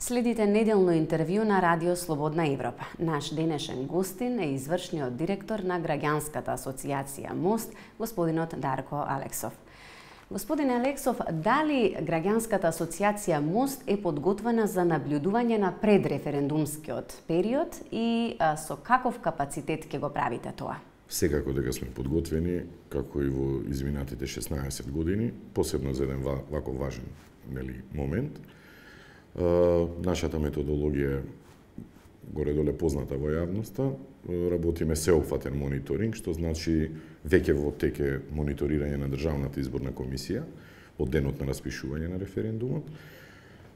Следите неделно интервју на Радио Слободна Европа. Наш денешен гостин е извршниот директор на Граѓанската асоциација МОСТ, господинот Дарко Алексов. Господин Алексов, дали Граѓанската асоциација МОСТ е подготвена за наблюдување на предреферендумскиот период и со каков капацитет ќе го правите тоа? Секако дека сме подготвени, како и во изминатите 16 години, посебно за еден вако важен момент. Нашата методологија е горе-доле позната во јавноста. Работиме сеопфатен мониторинг, што значи веќе во теке мониторирање на Државната изборна комисија од денот на распишување на референдумот.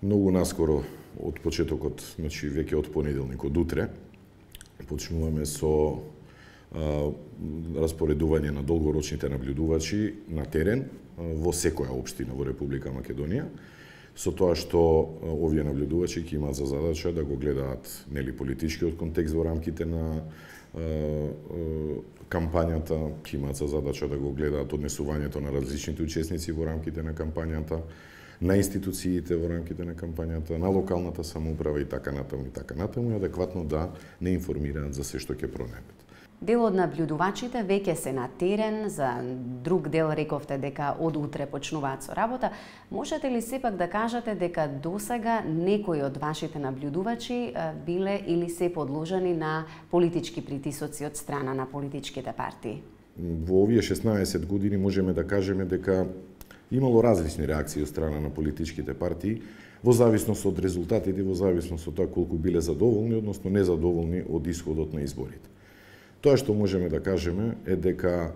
Многу наскоро од почетокот, значи веќе од понеделник, од утре, почнуваме со распоредување на долгорочните наблюдувачи на терен во секоја општина во Република Македонија, со тоа што овие наблюдувачи ќе имаат за задача да го гледаат политичкиот контекст во рамките на кампањата, ќе имаат за задача да го гледаат однесувањето на различните учесници во рамките на кампањата, на институциите во рамките на кампањата, на локалната самоуправа и така натаму, и адекватно да не информираат за се што ќе пронајдат. Дел од наблюдувачите веќе се на терен, за друг дел рековте дека од утре почнуваат со работа. Можете ли сепак да кажете дека досега некои од вашите наблюдувачи биле или се подложени на политички притисоци од страна на политичките партии? Во овие 16 години можеме да кажеме дека имало различни реакции од страна на политичките партии, во зависност од резултатите, во зависност од тоа колку биле задоволни, односно незадоволни од исходот на изборите. Тоа што можеме да кажеме е дека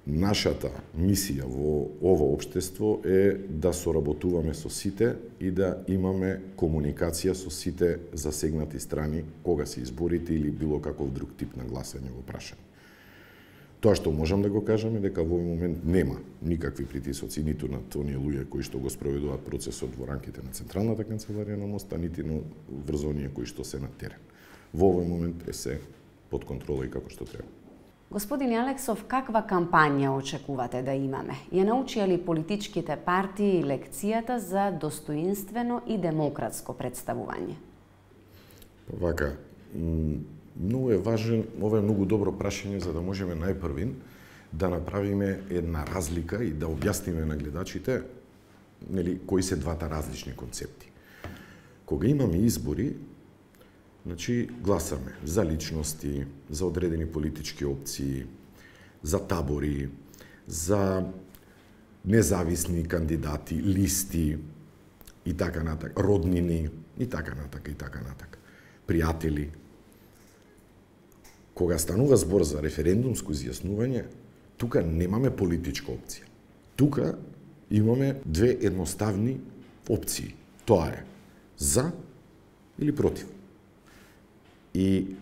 нашата мисија во ова општество е да соработуваме со сите и да имаме комуникација со сите засегнати страни кога се изборите или било каков друг тип на гласање во прашање. Тоа што можам да го кажам е дека во овој момент нема никакви притисоци ниту на оние луѓе кои што го спроведуваат процесот во рамките на Централната канцеларија на МОСТ, нити врз оние кои што се на терен. Во овој момент е се под контрола и како што треба. Господин Алексов, каква кампања очекувате да имаме? Ја научија ли политичките партии лекцијата за достоинствено и демократско представување? Вака, многу е важен, ова е многу добро прашање за да можеме најпрвин да направиме една разлика и да објасниме на гледачите кои се двата различни концепти. Кога имаме избори, значи, гласаме за личности, за одредени политички опции, за табори, за независни кандидати, листи и така натака, роднини и така натака, пријатели. Кога станува збор за референдумско изјаснување, тука немаме политичка опција. Тука имаме две едноставни опции. Тоа е за или против. И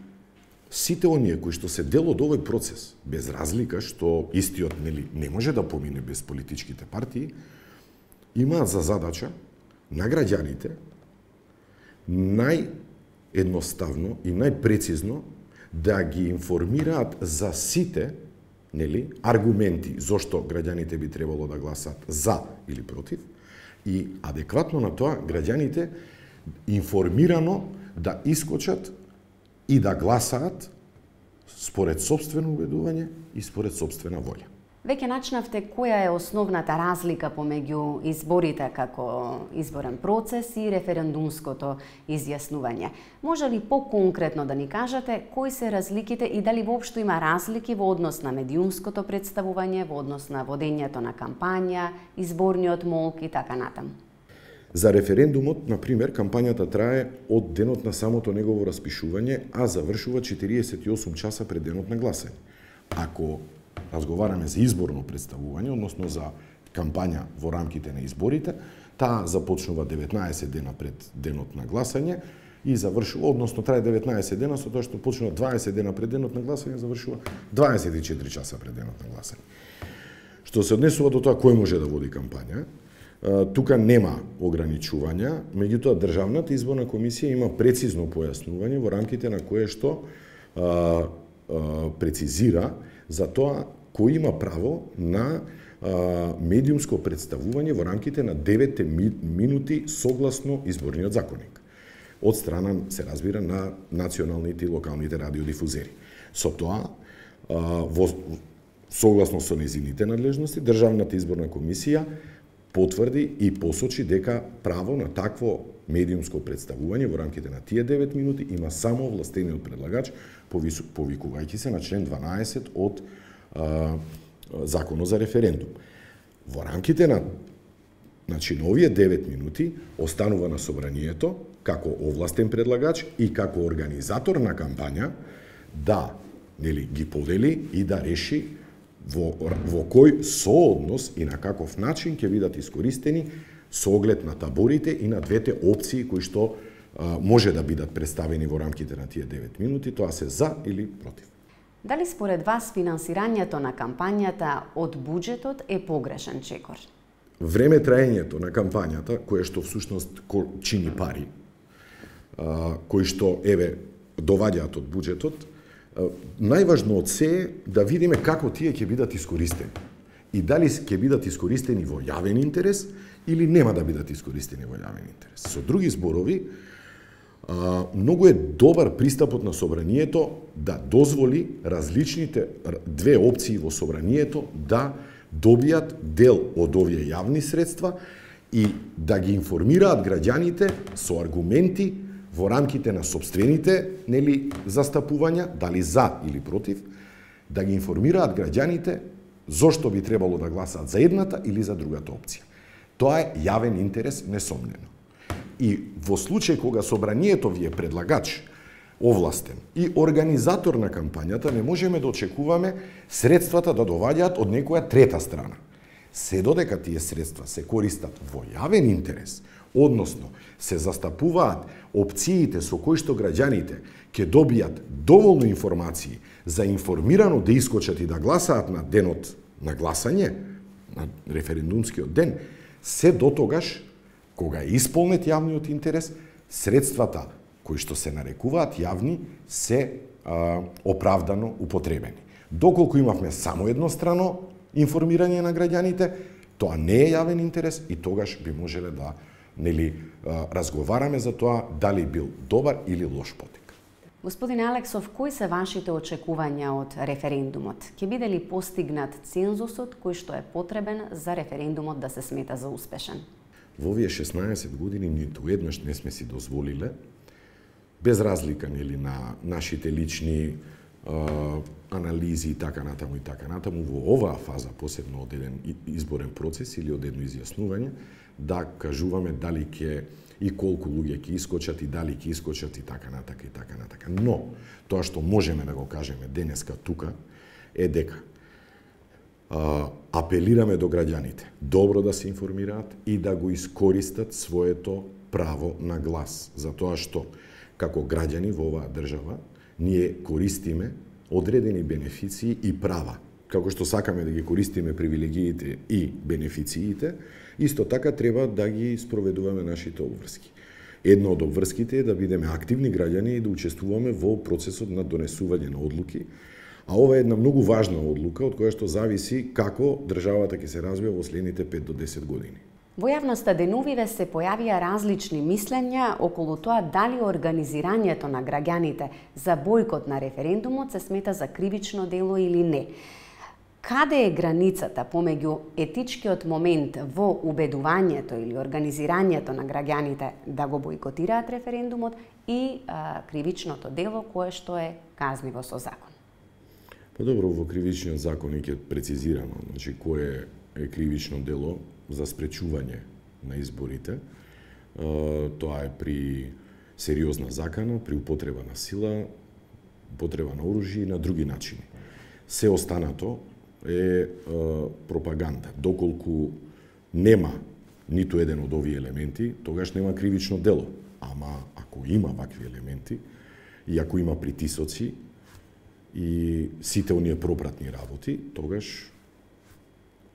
сите оние кои што се дел од овој процес, без разлика што истиот не може да помине без политичките партии, имаат за задача на граѓаните наједноставно и најпрецизно да ги информираат за сите аргументи зошто граѓаните би требало да гласат за или против и адекватно на тоа граѓаните информирано да искочат и да гласаат според собствено убедување и според собствена волја. Веќе начнавте која е основната разлика помеѓу изборите како изборен процес и референдумското изјаснување. Може ли поконкретно да ни кажете кои се разликите и дали воопшто има разлики во однос на медиумското представување, во однос на водењето на кампања, изборниот молк и така натаму? За референдумот, например, кампањата трае од денот на самото негово распишување, а завршува 48 часа пред денот на гласање. Ако разговараме за изборно представување, односно за кампања во рамките на изборите, таа започнува 19 дена пред денот на гласање и завршува, односно трае 19 дена, со тоа што почнува 20 дена пред денот на гласање, завршува 24 часа пред денот на гласање. Што се однесува до тоа кој може да води кампања, тука нема ограничувања, меѓутоа Државната изборна комисија има прецизно појаснување во рамките на кое што прецизира за тоа кој има право на медиумско представување во рамките на 9 минути согласно изборниот законник. Од страна, се разбира, на националните и локалните радиодифузери. Со тоа, согласно со незините надлежности, Државната изборна комисија потврди и посочи дека право на такво медиумско представување во рамките на тие 9 минути има само овластениот предлагач, повикувајќи се на член 12 од Законот за референдум. Во рамките на овие 9 минути останува на собранието како овластен предлагач и како организатор на кампања да ги подели и да реши во кој сооднос и на каков начин ќе бидат искористени со оглед на таборите и на двете опции кои што може да бидат представени во рамките на тие 9 минути, тоа се за или против. Дали според вас финансирањето на кампањата од буџетот е погрешен чекор? Време траењето на кампањата, кое што всушност чини пари, кои што доваѓаат од буџетот, најважно од се е да видиме како тие ќе бидат искористени. И дали ќе бидат искористени во јавен интерес или нема да бидат искористени во јавен интерес. Со други зборови, многу е добар пристапот на собранието да дозволи различните две опции во собранието да добијат дел од овие јавни средства и да ги информираат граѓаните со аргументи во рамките на собствените застапувања, дали за или против, да ги информираат граѓаните зошто би требало да гласаат за едната или за другата опција. Тоа е јавен интерес, несомнено. И во случај кога собранието ви е предлагач, овластен и организатор на кампањата, не можеме да очекуваме средствата да доваѓаат од некоја трета страна. Се додека тие средства се користат во јавен интерес, односно се застапуваат опциите со кои што граѓаните ќе добијат доволно информации за информирано да искочат и да гласаат на денот на гласање, на референдумскиот ден, се дотогаш кога е исполнет јавниот интерес, средствата кои што се нарекуваат јавни се оправдано употребени. Доколку имавме само еднострано информирање на граѓаните, тоа не е јавен интерес и тогаш би можеле да разговараме за тоа дали бил добар или лош потек. Господине Алексов, кои се вашите очекувања од референдумот? Ќе биде ли постигнат цензусот кој што е потребен за референдумот да се смета за успешен? Во овие 16 години ниту еднаш не сме си дозволиле, без разлика на нашите лични анализи и така натаму, во оваа фаза, посебно од еден изборен процес или од едно изјаснување, да кажуваме дали ќе и колку луѓе ќе искочат и дали ќе искочат и така натака. Но, тоа што можеме да го кажеме денеска тука е дека апелираме до граѓаните добро да се информираат и да го искористат своето право на глас, затоа што како граѓани во оваа држава ние користиме одредени бенефиции и права. Како што сакаме да ги користиме привилегиите и бенефициите, исто така треба да ги спроведуваме нашите обврски. Една од обврските е да бидеме активни граѓани и да учествуваме во процесот на донесување на одлуки, а ова е една многу важна одлука од која што зависи како државата ќе се развива во следните 5 до 10 години. Во јавноста деновиве се појавија различни мислења околу тоа дали организирањето на граѓаните за бојкот на референдумот се смета за кривично дело или не. Каде е границата помеѓу етичкиот момент во убедувањето или организирањето на граѓаните да го бојкотираат референдумот и кривичното дело кое што е казниво со закон? Па добро, во кривичниот законник е прецизирано, значи кое е кривично дело за спречување на изборите. Тоа е при сериозна закана, при употреба на сила, употреба на оружје и на други начини. Се останато е пропаганда. Доколку нема ниту еден од овие елементи, тогаш нема кривично дело. Ама ако има вакви елементи и ако има притисоци и сите оние пропратни работи, тогаш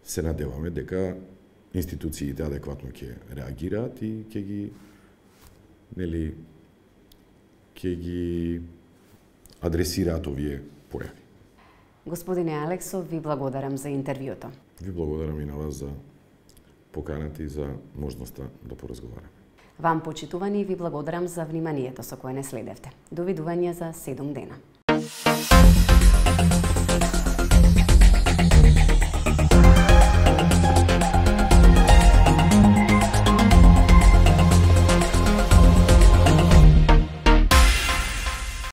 се надеваме дека институциите адекватно ќе реагираат и ќе ги адресираат овие појави. Господине Алексов, ви благодарам за интервјуто. Ви благодарам и на вас за поканата и за можноста да поразговараме. Вам, почитувани, ви благодарам за вниманието со кое не следевте. Довидување за 7 дена.